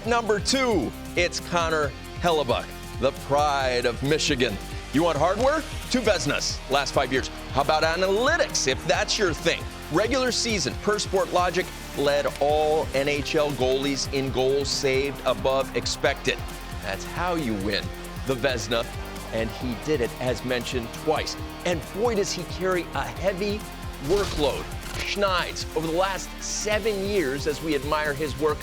At number 2, it's Connor Hellebuyck, the pride of Michigan. You want hardware? 2 Vezinas, last 5 years. How about analytics, if that's your thing? Regular season, per Sport Logic, led all NHL goalies in goals saved above expected. That's how you win the Vezina, and he did it, as mentioned, twice. And boy, does he carry a heavy workload. Schneid's, over the last 7 years, as we admire his work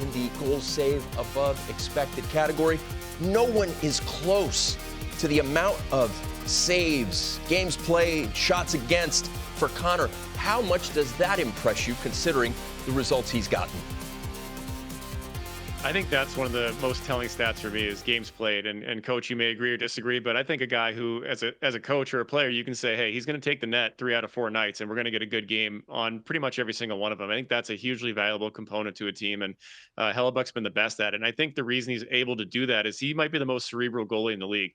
in the goals saved above expected category, no one is close to the amount of saves, games played, shots against for Connor. How much does that impress you, considering the results he's gotten? I think that's one of the most telling stats for me is games played. And coach, you may agree or disagree, but I think a guy who, as a coach or a player, you can say, hey, he's going to take the net 3 out of 4 nights, and we're going to get a good game on pretty much every single one of them. I think that's a hugely valuable component to a team, and Hellebuck's been the best at it. And I think the reason he's able to do that is he might be the most cerebral goalie in the league.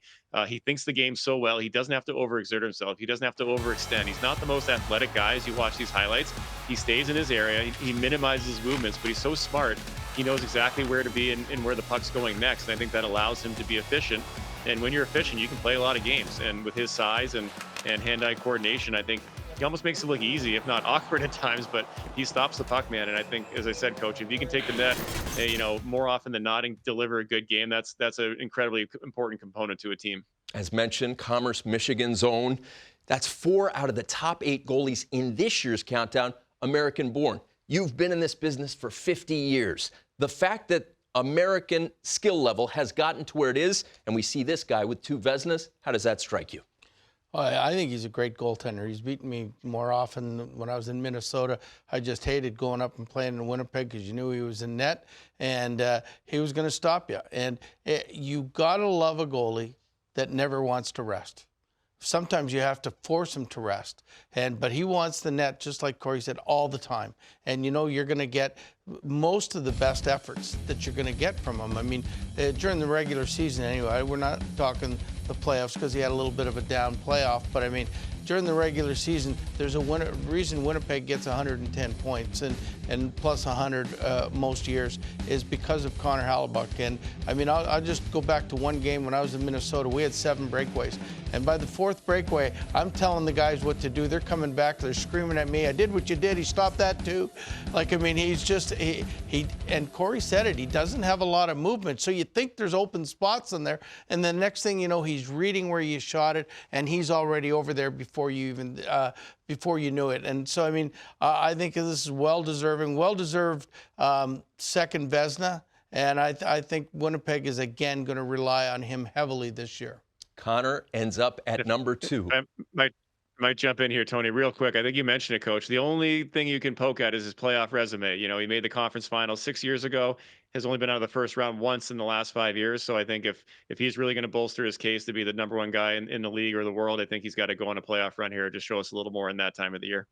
He thinks the game so well. He doesn't have to overexert himself. He doesn't have to overextend. He's not the most athletic guy as you watch these highlights. He stays in his area. He minimizes movements, but he's so smart. He knows exactly where to be and where the puck's going next. And I think that allows him to be efficient. And when you're efficient, you can play a lot of games. And with his size and hand-eye coordination, I think he almost makes it look easy, if not awkward at times, but he stops the puck, man. And I think, as I said, coach, if you can take the net, more often than not and deliver a good game, that's an incredibly important component to a team. As mentioned, Commerce, Michigan's own. That's 4 out of the top 8 goalies in this year's countdown, American-born. You've been in this business for 50 years. The fact that American skill level has gotten to where it is, and we see this guy with 2 Vezinas, how does that strike you? I think he's a great goaltender. He's beaten me more often than when I was in Minnesota. I just hated going up and playing in Winnipeg because you knew he was in net, and he was going to stop you. And you got to love a goalie that never wants to rest. Sometimes you have to force him to rest, but he wants the net, just like Corey said, all the time. And you're going to get most of the best efforts that you're going to get from him. I mean, during the regular season anyway, we're not talking the playoffs because he had a little bit of a down playoff, but I mean, during the regular season, there's a reason Winnipeg gets 110 points and plus 100 most years is because of Connor Hellebuyck. And I mean, I'll just go back to one game when I was in Minnesota. We had 7 breakaways. And by the 4th breakaway, I'm telling the guys what to do. They're coming back. They're screaming at me. I did what you did. He stopped that too. Like, I mean, he's just, and Corey said it, he doesn't have a lot of movement. So you think there's open spots in there. And the next thing you know, he's reading where you shot it, and he's already over there before you even, before you knew it. And so, I mean, I think this is well-deserved second Vezina. And I think Winnipeg is again going to rely on him heavily this year. Connor ends up at number 2. I might jump in here, Tony, real quick. I think you mentioned it, Coach. The only thing you can poke at is his playoff resume. He made the conference final 6 years ago, has only been out of the first round once in the last 5 years. So I think if he's really going to bolster his case to be the #1 guy in the league or the world, I think he's got to go on a playoff run here to show us a little more in that time of the year.